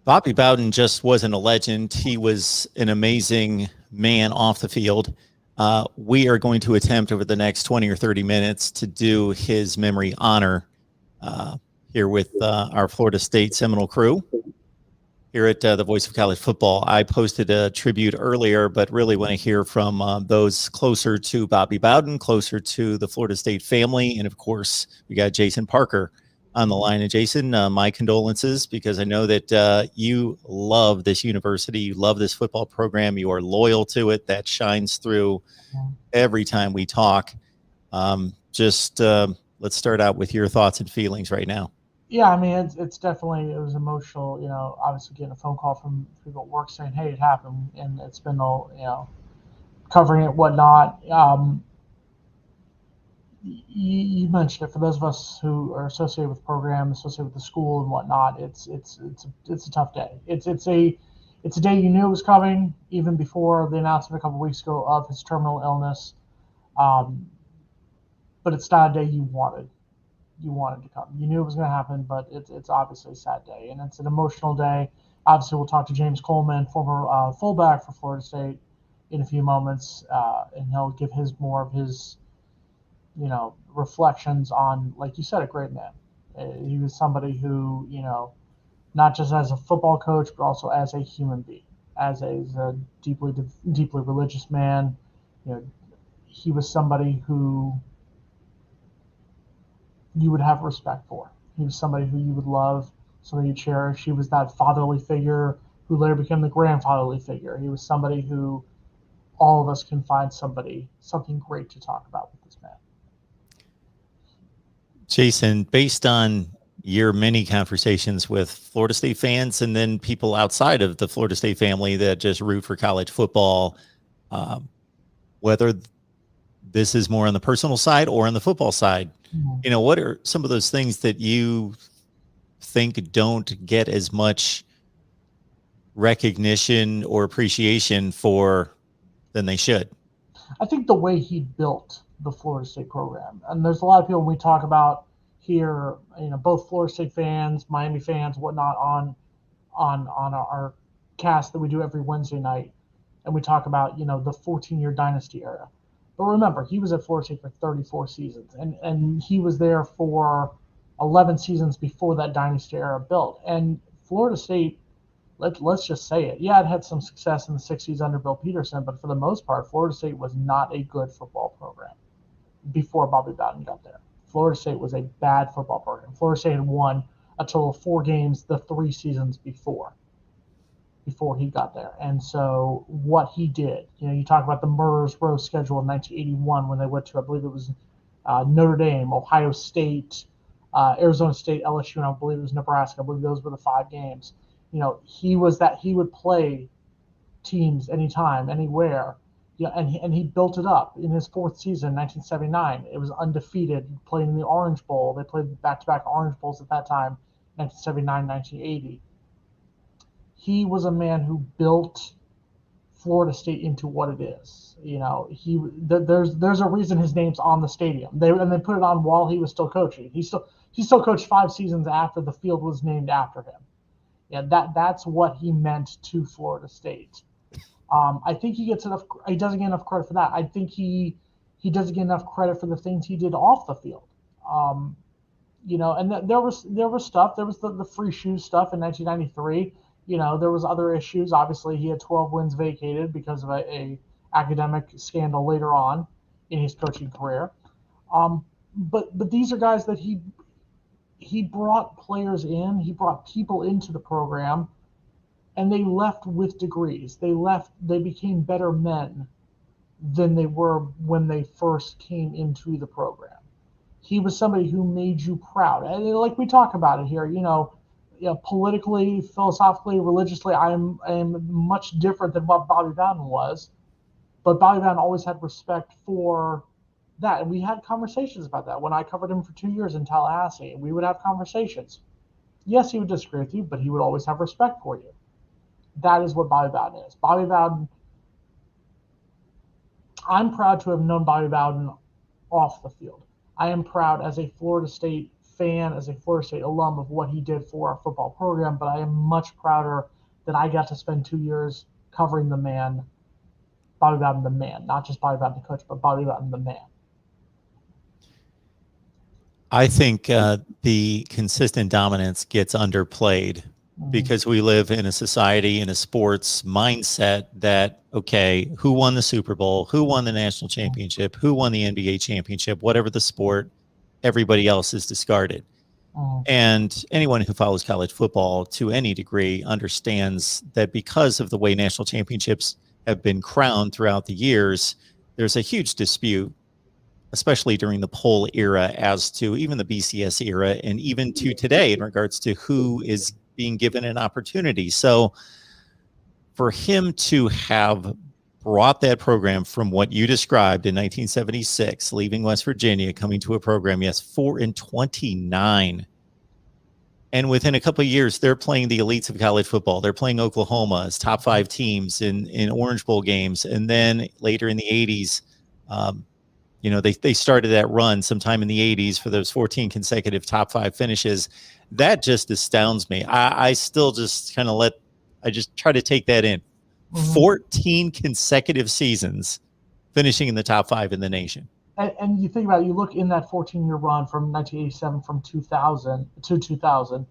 Bobby Bowden just wasn't a legend. He was an amazing man off the field. We are going to attempt over the next 20 or 30 minutes to do his memory honor uh, here with our Florida State Seminole crew here at the Voice of College Football. I posted a tribute earlier, but really want to hear from those closer to Bobby Bowden, closer to the Florida State family. And of course, we got Jason Parker on the line. And Jason, my condolences, because I know that you love this university. You love this football program. You are loyal to it. That shines through every time we talk. Let's start out with your thoughts and feelings right now. Yeah, I mean, it's definitely, it was emotional. Obviously getting a phone call from people at work saying, "Hey, it happened," and it's been all, covering it, whatnot. You mentioned it. For those of us who are associated with the program, associated with the school and whatnot, it's a tough day. It's a day you knew it was coming even before the announcement a couple of weeks ago of his terminal illness. Um, but it's not a day you wanted to come. You knew it was going to happen, but it's obviously a sad day, and it's an emotional day. Obviously, we'll talk to James Coleman, former fullback for Florida State, in a few moments, and he'll give more of his, reflections on, like you said, a great man. He was somebody who, not just as a football coach, but also as a human being, as a deeply religious man. You know, he was somebody who you would have respect for. He was somebody who you would love, somebody you cherish. He was that fatherly figure who later became the grandfatherly figure. He was somebody who all of us can find something great to talk about with this man. Jason, based on your many conversations with Florida State fans and then people outside of the Florida State family that just root for college football, whether this is more on the personal side or on the football side, what are some of those things that you think don't get as much recognition or appreciation for than they should? I think the way he built the Florida State program, and there's a lot of people we talk about here, both Florida State fans, Miami fans, whatnot, on our cast that we do every Wednesday night, and we talk about the 14-year dynasty era. But remember, he was at Florida State for 34 seasons, and he was there for 11 seasons before that dynasty era built. And Florida State, let's just say it. Yeah, it had some success in the 60s under Bill Peterson, but for the most part, Florida State was not a good football program before Bobby Bowden got there. Florida State was a bad football program. Florida State had won a total of 4 games the 3 seasons before he got there. And so what he did, you talk about the Murderers Row schedule in 1981 when they went to, I believe it was Notre Dame, Ohio State, Arizona State, LSU, and I believe it was Nebraska. I believe those were the 5 games. He would play teams anytime, anywhere. And he built it up in his 4th season, 1979. It was undefeated. He played in the Orange Bowl. They played back-to-back Orange Bowls at that time, 1979, 1980. He was a man who built Florida State into what it is. There's a reason his name's on the stadium. They put it on while he was still coaching. He still coached 5 seasons after the field was named after him. Yeah, that's what he meant to Florida State. I think he doesn't get enough credit for that. I think he doesn't get enough credit for the things he did off the field. And there was stuff. There was the free shoes stuff in 1993. There was other issues. Obviously, he had 12 wins vacated because of a academic scandal later on in his coaching career. But these are guys that he brought players in. He brought people into the program, and they left with degrees. They became better men than they were when they first came into the program. He was somebody who made you proud. And like we talk about it here, politically, philosophically, religiously, I am much different than what Bobby Bowden was. But Bobby Bowden always had respect for that. And we had conversations about that. When I covered him for 2 years in Tallahassee, we would have conversations. Yes, he would disagree with you, but he would always have respect for you. That is what Bobby Bowden is. Bobby Bowden, I'm proud to have known Bobby Bowden off the field. I am proud as a Florida State fan, as a Florida State alum of what he did for our football program, but I am much prouder that I got to spend 2 years covering the man, Bobby Bowden the man, not just Bobby Bowden the coach, but Bobby Bowden the man. I think the consistent dominance gets underplayed because we live in a society, in a sports mindset that, okay, who won the Super Bowl? Who won the national championship? Who won the NBA championship? Whatever the sport, everybody else is discarded. And anyone who follows college football to any degree understands that because of the way national championships have been crowned throughout the years, there's a huge dispute, especially during the poll era, as to even the BCS era and even to today in regards to who is being given an opportunity. So for him to have brought that program from what you described in 1976, leaving West Virginia, coming to a program, yes, 4-29. And within a couple of years, they're playing the elites of college football. They're playing Oklahoma as top 5 teams in Orange Bowl games. And then later in the 80s, they started that run sometime in the 80s for those 14 consecutive top 5 finishes. That just astounds me. I still just kind of I just try to take that in. 14 consecutive seasons finishing in the top 5 in the nation. And you think about it, you look in that 14-year run from 1987 from 2000 to 2000,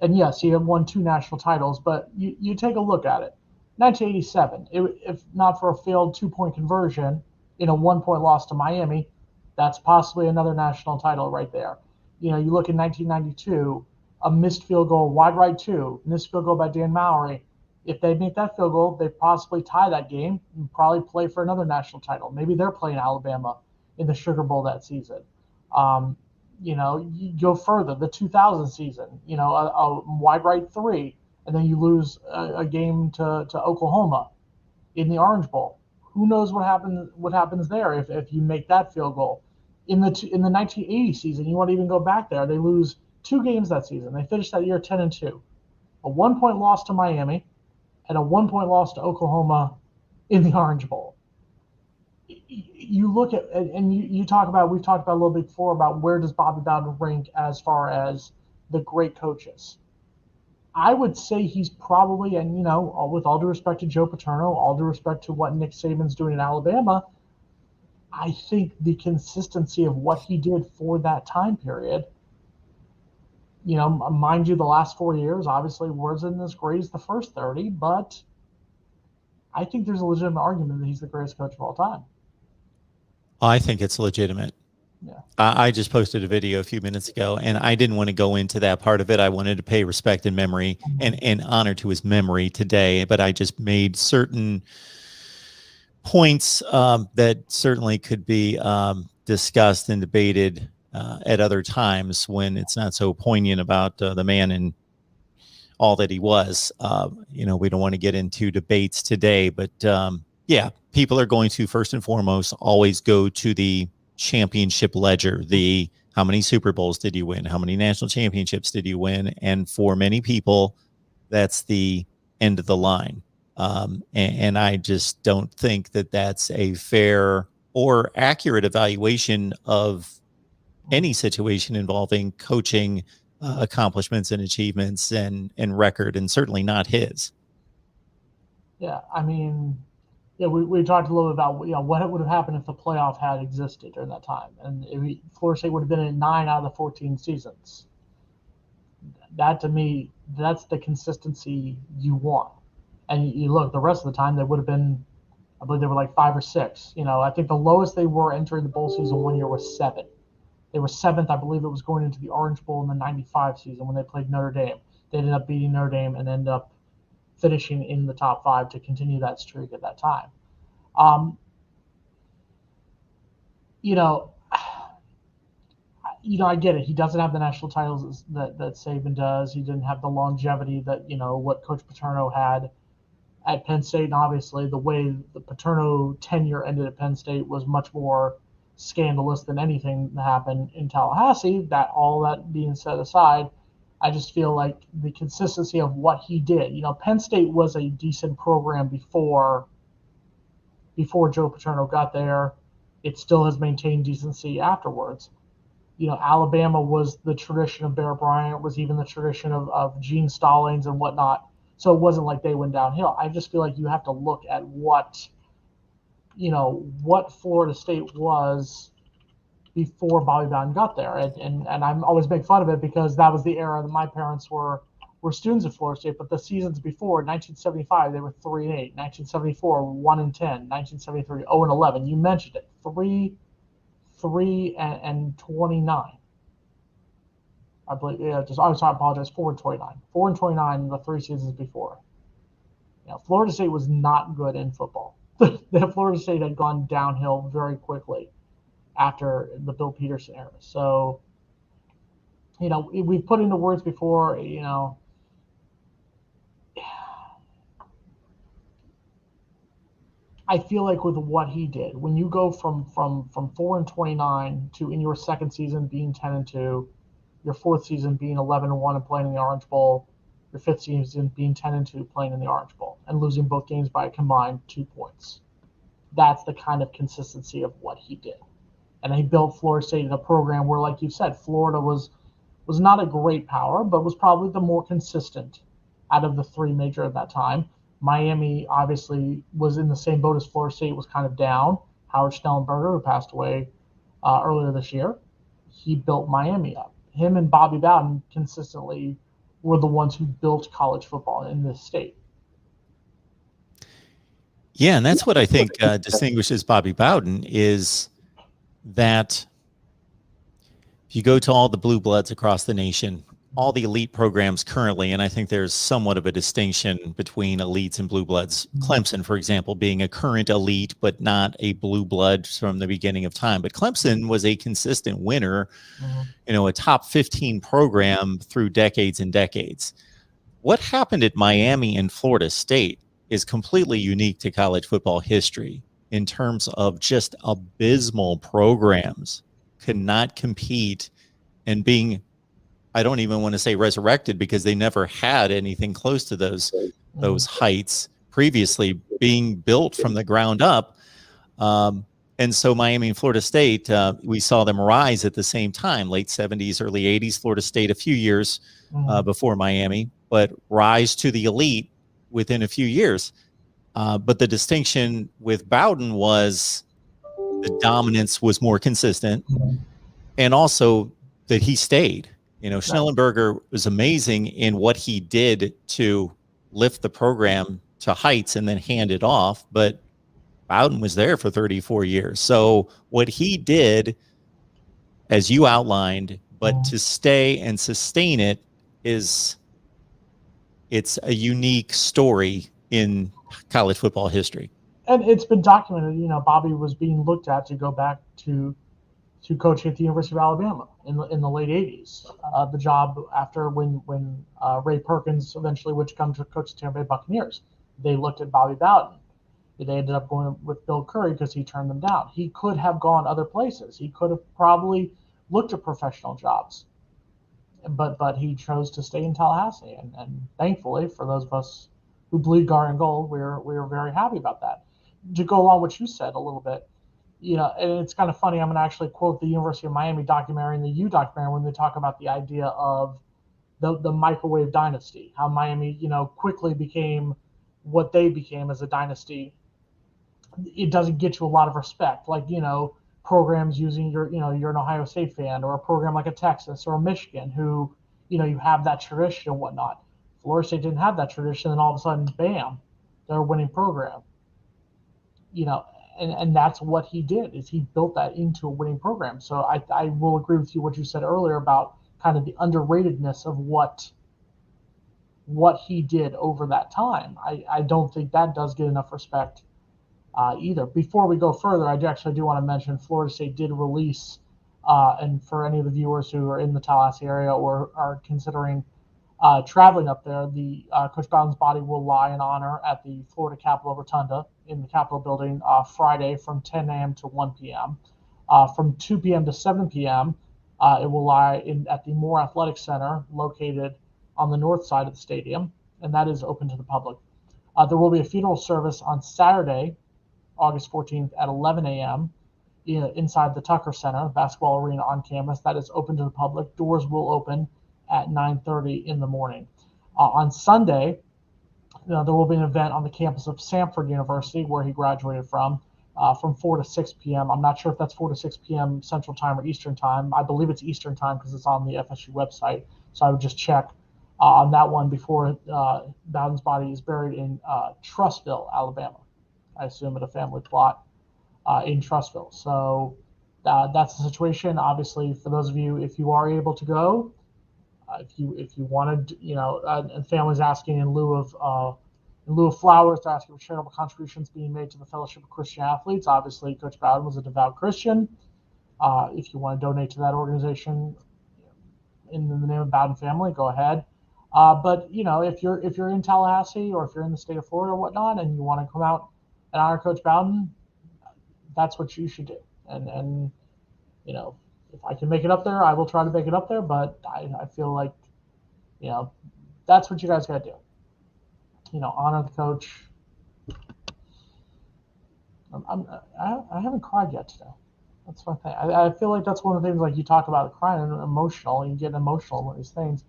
and yes, he had won 2 national titles, but you take a look at it. 1987, if not for a failed 2-point conversion in a 1-point loss to Miami, that's possibly another national title right there. You look in 1992, a missed field goal, wide right 2, missed field goal by Dan Mowry. If they make that field goal, they possibly tie that game and probably play for another national title. Maybe they're playing Alabama in the Sugar Bowl that season. You go further, the 2000 season, a wide right 3, and then you lose a game to Oklahoma in the Orange Bowl. Who knows what happens there if you make that field goal? In the 1980 season, you want to even go back there, they lose 2 games that season. They finished that year 10-2. A 1-point loss to Miami and a 1-point loss to Oklahoma in the Orange Bowl. You look at, and we've talked about a little bit before about where does Bobby Bowden rank as far as the great coaches. I would say he's probably, and with all due respect to Joe Paterno, all due respect to what Nick Saban's doing in Alabama, I think the consistency of what he did for that time period, mind you, the last 4 years obviously wasn't as great as the first 30, but I think there's a legitimate argument that he's the greatest coach of all time. I think it's legitimate. Yeah. I just posted a video a few minutes ago, and I didn't want to go into that part of it. I wanted to pay respect and memory and honor to his memory today, but I just made certain points that certainly could be discussed and debated at other times when it's not so poignant about the man and all that he was. We don't want to get into debates today, but yeah, people are going to first and foremost always go to the championship ledger, the how many Super Bowls did you win, how many national championships did you win, and for many people that's the end of the line. And I just don't think that that's a fair or accurate evaluation of any situation involving coaching accomplishments and achievements and record, and certainly not his. Yeah, I mean, yeah, we talked a little bit about what would have happened if the playoff had existed during that time, and Florida State would have been in 9 out of the 14 seasons. That to me, that's the consistency you want. And you look, the rest of the time they would have been, I believe they were like 5 or 6. I think the lowest they were entering the bowl season one year was 7. They were 7th, I believe it was going into the Orange Bowl in the 95 season when they played Notre Dame. They ended up beating Notre Dame and ended up finishing in the top 5 to continue that streak at that time. I get it. He doesn't have the national titles that Saban does. He didn't have the longevity that, what Coach Paterno had at Penn State. And obviously the way the Paterno tenure ended at Penn State was much more scandalous than anything that happened in Tallahassee. All that being set aside, I just feel like the consistency of what he did. Penn State was a decent program before Joe Paterno got there. It still has maintained decency afterwards. Alabama was the tradition of Bear Bryant, was even the tradition of Gene Stallings and whatnot. So it wasn't like they went downhill. I just feel like you have to look at what Florida State was before Bobby Bowden got there. And I'm always make fun of it because that was the era that my parents were students at Florida State. But the seasons before, 1975, they were 3-8. 1974, 1-10. 1973, 0-11. You mentioned it, 3-3 and 29. I believe. Yeah, I apologize. 4-29. 4-29 in the 3 seasons before. Florida State was not good in football. Florida State had gone downhill very quickly after the Bill Peterson era. So, we've put into words before, I feel like with what he did, when you go from 4-29 to in your second season being 10-2, your fourth season being 11-1 and playing in the Orange Bowl, your fifth season being 10-2 playing in the Orange Bowl and losing both games by a combined 2 points. That's the kind of consistency of what he did. And he built Florida State in a program where, like you said, Florida was not a great power, but was probably the more consistent out of the 3 major at that time. Miami obviously was in the same boat as Florida State, was kind of down. Howard Schnellenberger, who passed away earlier this year, he built Miami up. Him and Bobby Bowden consistently were the ones who built college football in this state. Yeah, and that's what I think distinguishes Bobby Bowden is that if you go to all the blue bloods across the nation, all the elite programs currently, and I think there's somewhat of a distinction between elites and blue bloods. Clemson, for example, being a current elite, but not a blue blood from the beginning of time. But Clemson was a consistent winner, a top 15 program through decades and decades. What happened at Miami and Florida State is completely unique to college football history in terms of just abysmal programs could not compete and being, I don't even want to say resurrected because they never had anything close to those heights previously being built from the ground up. And so Miami and Florida State, we saw them rise at the same time, late 70s, early 80s. Florida State a few years before Miami, but rise to the elite within a few years. But the distinction with Bowden was the dominance was more consistent and also that he stayed. Schnellenberger was amazing in what he did to lift the program to heights and then hand it off. But Bowden was there for 34 years. So what he did, as you outlined, but to stay and sustain it it's a unique story in college football history. And it's been documented, Bobby was being looked at to go back to coaching at the University of Alabama in the late 80s. The job after when Ray Perkins eventually would come to coach the Tampa Bay Buccaneers. They looked at Bobby Bowden. They ended up going with Bill Curry because he turned them down. He could have gone other places. He could have probably looked at professional jobs. But he chose to stay in Tallahassee. And thankfully, for those of us who bleed garnet and gold, we're very happy about that. To go along with what you said a little bit, and it's kind of funny. I'm going to actually quote the University of Miami documentary and the U documentary when they talk about the idea of the microwave dynasty, how Miami, quickly became what they became as a dynasty. It doesn't get you a lot of respect, like, programs using you're an Ohio State fan, or a program like a Texas or a Michigan who, you have that tradition and whatnot. Florida State didn't have that tradition, and all of a sudden, bam, they're a winning program. And that's what he did, is he built that into a winning program. So I will agree with you what you said earlier about kind of the underratedness of what he did over that time. I don't think that does get enough respect either. Before we go further, I actually do want to mention Florida State did release, and for any of the viewers who are in the Tallahassee area or are considering traveling up there, the Coach Bowden's body will lie in honor at the Florida Capitol Rotunda in the Capitol building Friday from 10 a.m. to 1 p.m. From 2 p.m. to 7 p.m., it will lie at the Moore Athletic Center located on the north side of the stadium, and that is open to the public. There will be a funeral service on Saturday, August 14th at 11 a.m. inside the Tucker Center, basketball arena on campus. That is open to the public. Doors will open at 9:30 in the morning. On Sunday, there will be an event on the campus of Samford University, where he graduated from 4 to 6 p.m. I'm not sure if that's 4 to 6 p.m. Central Time or Eastern Time. I believe it's Eastern Time because it's on the FSU website. So I would just check on that one before Bowden's body is buried in Trussville, Alabama. I assume at a family plot in Trussville. So that's the situation. Obviously, for those of you, if you are able to go, if you wanted, and families asking in lieu of flowers, to ask for charitable contributions being made to the Fellowship of Christian Athletes. Obviously, Coach Bowden was a devout Christian. If you want to donate to that organization in the name of Bowden family, go ahead. But if you're in Tallahassee or if you're in the state of Florida or whatnot, and you want to come out and honor Coach Bowden, that's what you should do. And if I can make it up there, I will try to make it up there. But I feel like that's what you guys got to do. Honor the coach. I haven't cried yet today. That's my thing. I feel like that's one of the things, like you talk about crying and emotional, you get emotional with these things.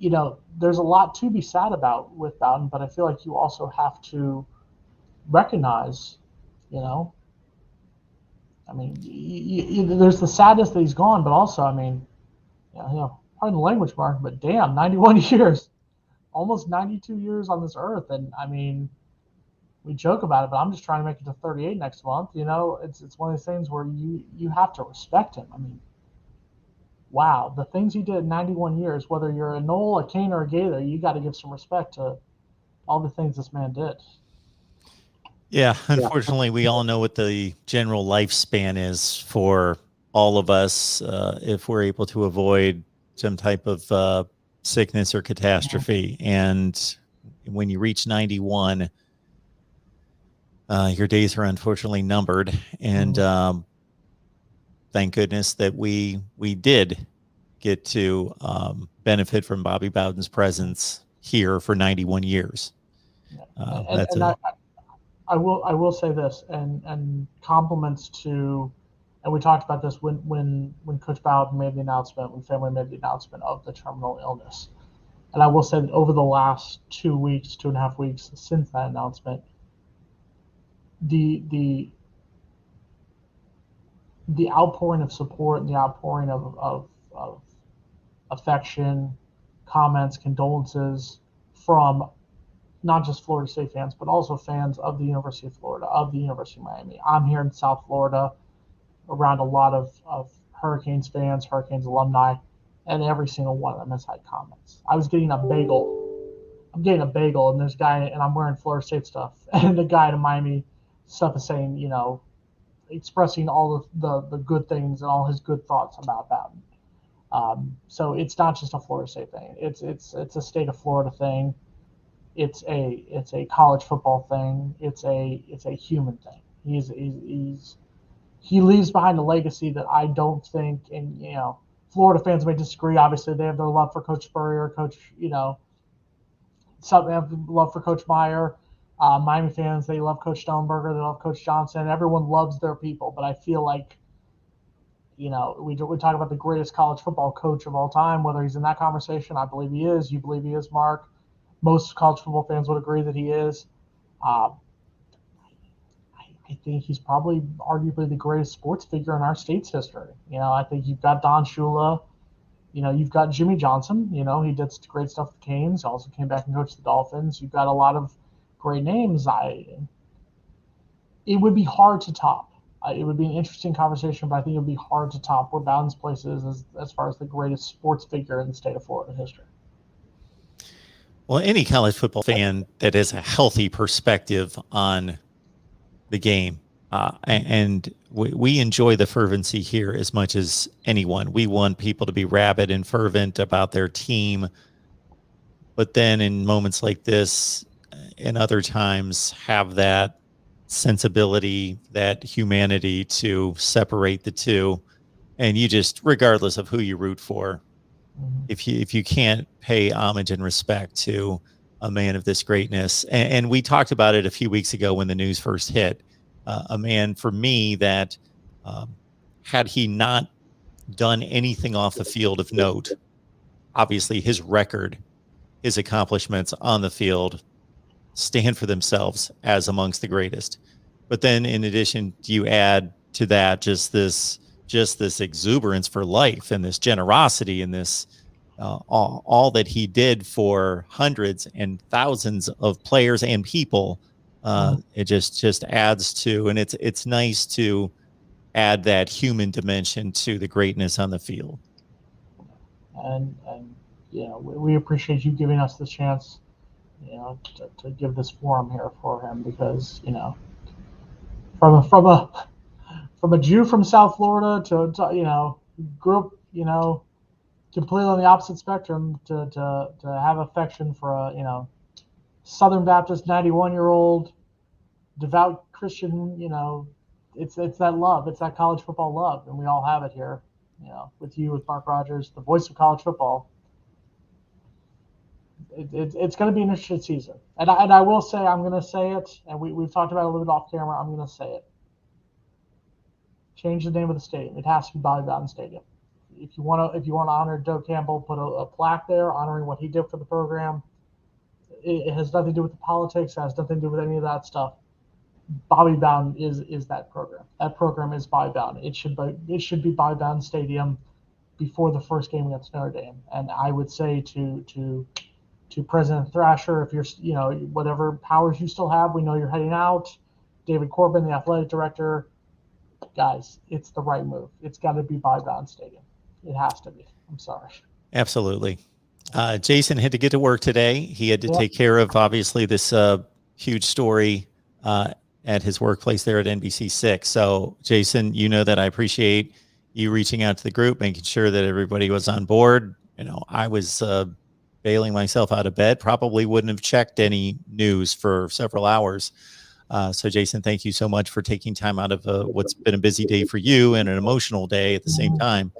There's a lot to be sad about with Bowden, but I feel like you also have to recognize, there's the sadness that he's gone, but also, pardon the language, Mark, but damn, 91 years. Almost 92 years on this earth, and we joke about it, but I'm just trying to make it to 38 next month. It's one of those things where you have to respect him. Wow, the things he did in 91 years, whether you're a Knoll, a Cane, or a Gator, you got to give some respect to all the things this man did. Yeah, unfortunately, we all know what the general lifespan is for all of us if we're able to avoid some type of sickness or catastrophe. And when you reach 91, your days are unfortunately numbered. And thank goodness that we did get to benefit from Bobby Bowden's presence here for 91 years. I will say this, and compliments to, and we talked about this when Coach Bowden made the announcement, when family made the announcement of the terminal illness. And I will say that over the last 2.5 weeks since that announcement, the outpouring of support and the outpouring of affection, comments, condolences from not just Florida State fans, but also fans of the University of Florida, of the University of Miami. I'm here in South Florida around a lot of Hurricanes fans, Hurricanes alumni, and every single one of them has had comments. I was getting a bagel. I'm getting a bagel, and there's a guy, and I'm wearing Florida State stuff, and the guy in Miami stuff is saying, expressing all the good things and all his good thoughts about Bowden. So it's not just a Florida State thing. It's a state of Florida thing. It's a college football thing. It's a human thing. He leaves behind a legacy that I don't think, and Florida fans may disagree. Obviously, they have their love for Coach Spurrier, some have love for Coach Meyer. Miami fans, they love Coach Stoneberger, they love Coach Johnson. Everyone loves their people, but I feel like, we talk about the greatest college football coach of all time, whether he's in that conversation. I believe he is. You believe he is, Mark. Most college football fans would agree that he is. I think he's probably arguably the greatest sports figure in our state's history. I think you've got Don Shula. You've got Jimmy Johnson. He did great stuff with the Canes. Also came back and coached the Dolphins. You've got a lot of great names. It would be hard to top. It would be an interesting conversation, but I think it would be hard to top where Bowden's place is as far as the greatest sports figure in the state of Florida history. Well, any college football fan that has a healthy perspective on the game, and we enjoy the fervency here as much as anyone. We want people to be rabid and fervent about their team. But then in moments like this and other times, have that sensibility, that humanity to separate the two. And you just, regardless of who you root for, if you can't pay homage and respect to a man of this greatness, and we talked about it a few weeks ago when the news first hit, a man for me that Had he not done anything off the field of note, obviously his record, his accomplishments on the field stand for themselves as amongst the greatest. But then in addition, you add to that just this exuberance for life and this generosity and this all that he did for hundreds and thousands of players and people. It just adds to, and it's nice to add that human dimension to the greatness on the field. And we appreciate you giving us the chance, to give this forum here for him, because from a Jew from South Florida to grew up completely on the opposite spectrum, to have affection for a Southern Baptist 91-year-old devout Christian. It's that love, it's that college football love, and we all have it here. With you, with Mark Rogers, the voice of college football. It's going to be an interesting season, and I will say, I'm going to say it, and we've talked about it a little bit off camera. I'm going to say it. Change the name of the stadium. It has to be BOWDEN Stadium. If you want to honor Doug Campbell, put a plaque there honoring what he did for the program. It has nothing to do with the politics. It has nothing to do with any of that stuff. Bobby Bowden is that program. That program is Bobby Bowden. It should be BOWDEN Stadium before the first game against Notre Dame. And I would say to President Thrasher, if you're whatever powers you still have, we know you're heading out. David Corbin, the athletic director, guys, it's the right move. It's got to be BOWDEN Stadium. It has to be. I'm sorry. Absolutely. Jason had to get to work today. He had to take care of, obviously, this huge story at his workplace there at NBC6. So, Jason, that I appreciate you reaching out to the group, making sure that everybody was on board. I was bailing myself out of bed, probably wouldn't have checked any news for several hours. So, Jason, thank you so much for taking time out of what's been a busy day for you and an emotional day at the same time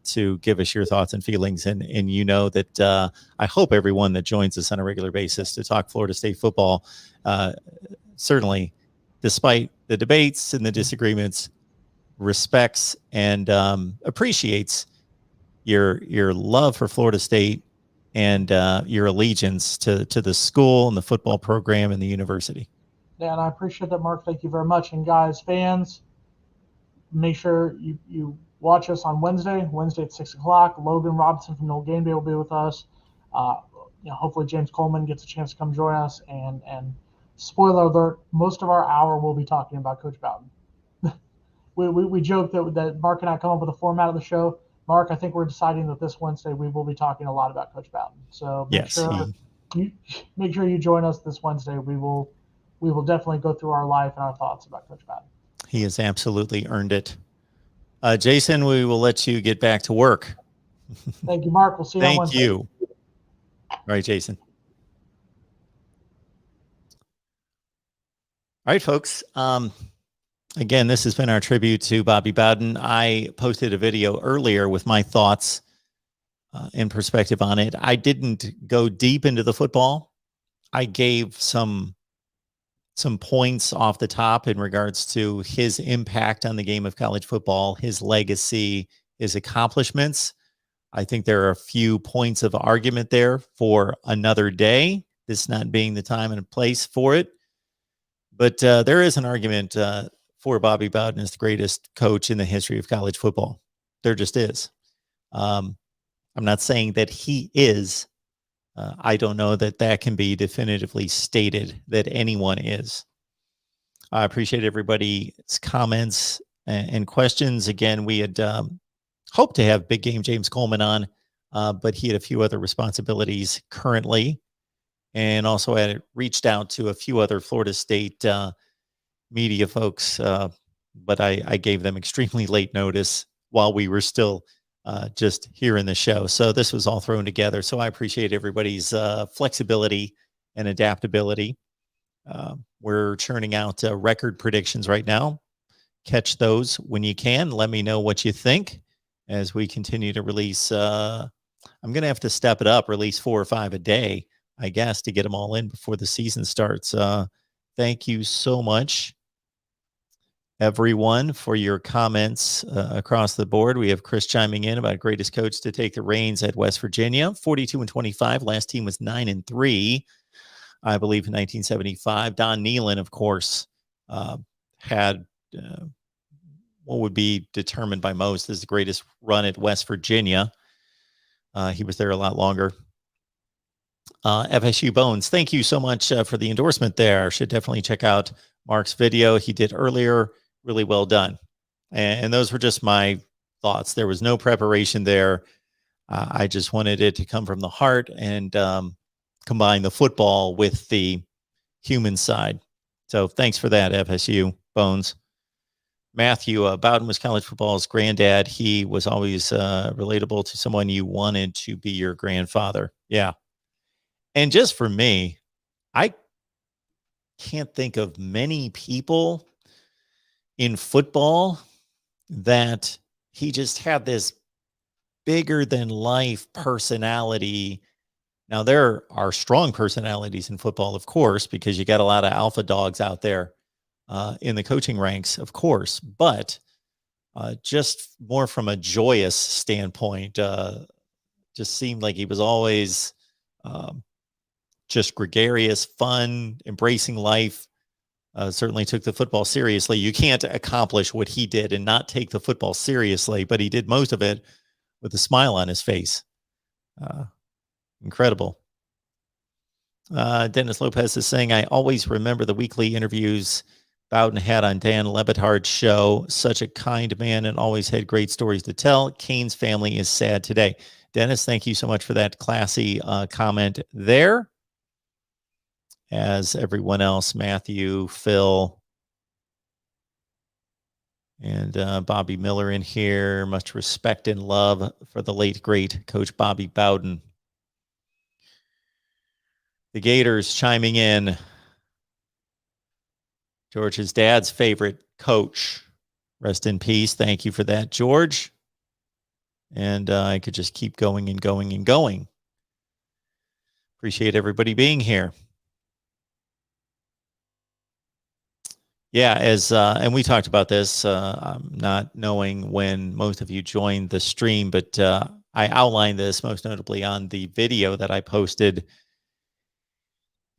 to give us your thoughts and feelings. And that I hope everyone that joins us on a regular basis to talk Florida State football, certainly, despite the debates and the disagreements, respects and appreciates your love for Florida State and your allegiance to the school and the football program and the university. Yeah, and I appreciate that, Mark. Thank you very much. And guys, fans, make sure you watch us on Wednesday at 6 o'clock. Logan Robinson from No Game Day will be with us. Hopefully James Coleman gets a chance to come join us. And spoiler alert, most of our hour will be talking about Coach Bowden. we joke that Mark and I come up with a format of the show. Mark, I think we're deciding that this Wednesday we will be talking a lot about Coach Bowden. So make sure you join us this Wednesday. We will definitely go through our life and our thoughts about Coach Bowden. He has absolutely earned it. Jason, we will let you get back to work. Thank you, Mark. We'll see you on Wednesday. Thank you. All right, Jason. All right, folks. Again, this has been our tribute to Bobby Bowden. I posted a video earlier with my thoughts and perspective on it. I didn't go deep into the football. I gave some points off the top in regards to his impact on the game of college football, his legacy, his accomplishments. I think there are a few points of argument there for another day, this not being the time and place for it. But there is an argument for Bobby Bowden as the greatest coach in the history of college football. There just is. I'm not saying that he is. I don't know that can be definitively stated that anyone is. I appreciate everybody's comments and questions. Again, we had hoped to have Big Game James Coleman on, but he had a few other responsibilities currently, and also had reached out to a few other Florida State media folks, but I gave them extremely late notice while we were still just here in the show. So this was all thrown together. So I appreciate everybody's flexibility and adaptability. We're churning out record predictions right now. Catch those when you can. Let me know what you think as we continue to release. I'm going to have to step it up, release 4 or 5 a day, I guess, to get them all in before the season starts. Thank you so much everyone, for your comments across the board. We have Chris chiming in about greatest coach to take the reins at West Virginia, 42-25. Last team was 9-3, I believe, in 1975. Don Nehlen, of course, had what would be determined by most as the greatest run at West Virginia. He was there a lot longer. FSU Bones, thank you so much for the endorsement there. Should definitely check out Mark's video he did earlier. Really well done. And those were just my thoughts. There was no preparation there. I just wanted it to come from the heart and combine the football with the human side. So thanks for that, FSU Bones. Matthew, Bowden was college football's granddad. He was always relatable to someone you wanted to be your grandfather. Yeah. And just for me, I can't think of many people in football that he just had this bigger than life personality. Now, there are strong personalities in football, of course, because you got a lot of alpha dogs out there in the coaching ranks, of course, but just more from a joyous standpoint, just seemed like he was always just gregarious, fun, embracing life. Certainly took the football seriously. You can't accomplish what he did and not take the football seriously, but he did most of it with a smile on his face. Incredible. Dennis Lopez is saying, I always remember the weekly interviews Bowden had on Dan Lebitard's show. Such a kind man and always had great stories to tell. Kane's family is sad today. Dennis, thank you so much for that classy comment there. As everyone else, Matthew, Phil, and Bobby Miller in here. Much respect and love for the late, great Coach Bobby Bowden. The Gators chiming in. George's dad's favorite coach. Rest in peace. Thank you for that, George. And I could just keep going and going and going. Appreciate everybody being here. Yeah, and we talked about this, not knowing when most of you joined the stream, but I outlined this most notably on the video that I posted.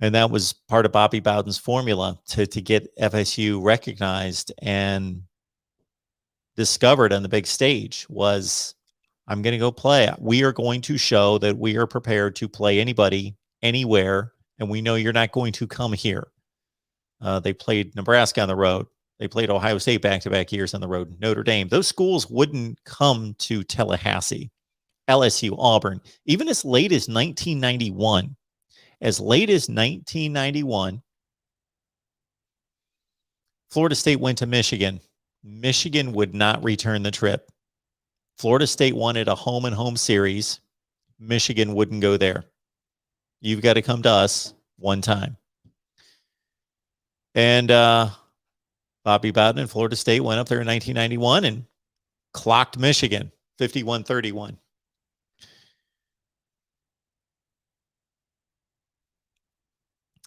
And that was part of Bobby Bowden's formula to get FSU recognized and discovered on the big stage was, I'm going to go play. We are going to show that we are prepared to play anybody, anywhere, and we know you're not going to come here. They played Nebraska on the road. They played Ohio State back-to-back years on the road. Notre Dame. Those schools wouldn't come to Tallahassee. LSU, Auburn. Even as late as 1991. As late as 1991, Florida State went to Michigan. Michigan would not return the trip. Florida State wanted a home-and-home series. Michigan wouldn't go there. You've got to come to us one time. And Bobby Bowden and Florida State went up there in 1991 and clocked Michigan 51-31.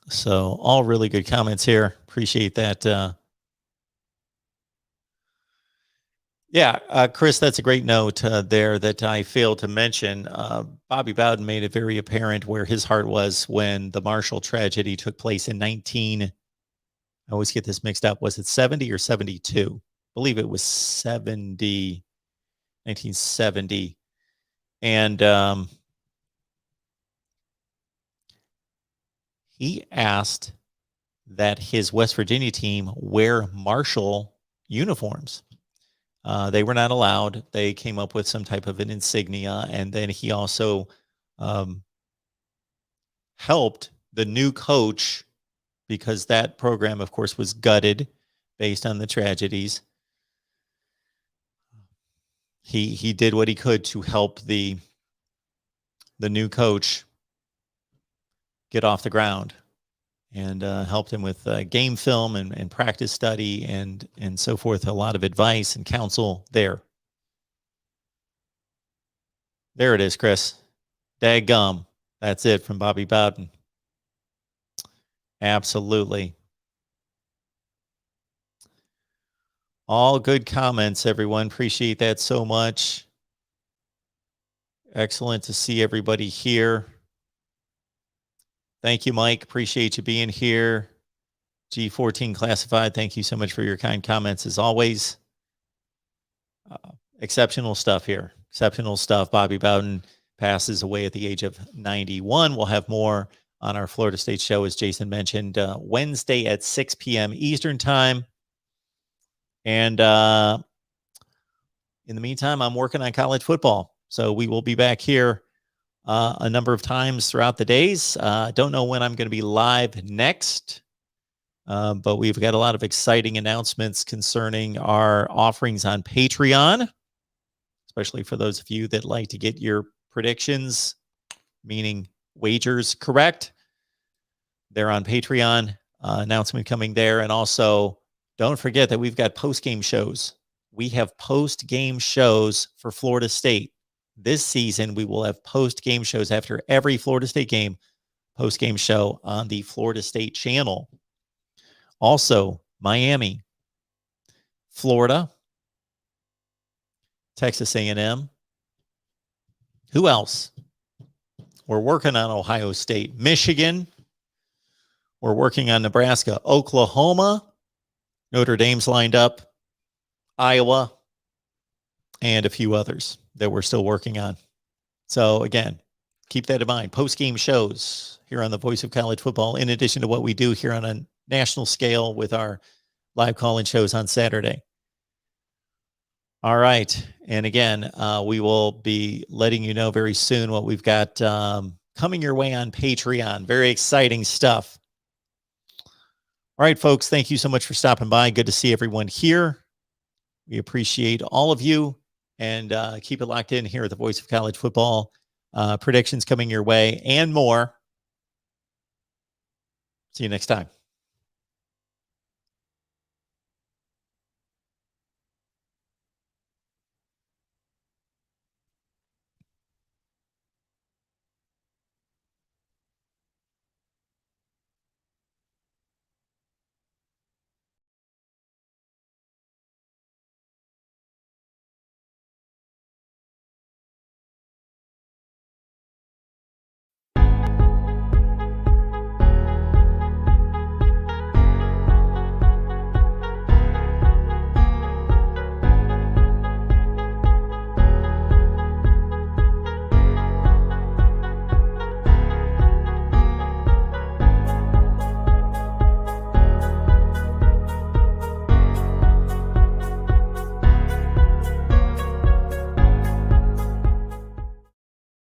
So all really good comments here. Appreciate that. Yeah, Chris, that's a great note there that I failed to mention. Bobby Bowden made it very apparent where his heart was when the Marshall tragedy took place in I always get this mixed up. Was it 70 or 72? I believe it was 1970. And he asked that his West Virginia team wear Marshall uniforms. They were not allowed. They came up with some type of an insignia. And then he also helped the new coach, because that program, of course, was gutted based on the tragedies. He did what he could to help the new coach get off the ground, and helped him with game film and practice study and so forth. A lot of advice and counsel there. There it is, Chris. Daggum. That's it from Bobby Bowden. Absolutely. All good comments, everyone. Appreciate that so much. Excellent to see everybody here. Thank you, Mike. Appreciate you being here. G14 Classified, thank you so much for your kind comments as always. Exceptional stuff here. Exceptional stuff. Bobby Bowden passes away at the age of 91. We'll have more on our Florida State show, as Jason mentioned, Wednesday at 6 p.m. Eastern time. And in the meantime, I'm working on college football. So we will be back here a number of times throughout the days. Don't know when I'm going to be live next, but we've got a lot of exciting announcements concerning our offerings on Patreon, especially for those of you that like to get your predictions, meaning wagers, correct. They're on Patreon. Announcement coming there. And also, don't forget that we've got post-game shows. We have post-game shows for Florida State. This season, we will have post-game shows after every Florida State game, post-game show on the Florida State channel. Also, Miami, Florida, Texas A&M. Who else? We're working on Ohio State, Michigan. We're working on Nebraska, Oklahoma. Notre Dame's lined up, Iowa, and a few others that we're still working on. So again, keep that in mind. Post-game shows here on the Voice of College Football, in addition to what we do here on a national scale with our live call-in shows on Saturday. All right. And again, we will be letting you know very soon what we've got coming your way on Patreon. Very exciting stuff. All right, folks, thank you so much for stopping by. Good to see everyone here. We appreciate all of you, and keep it locked in here at the Voice of College Football. Predictions coming your way and more. See you next time.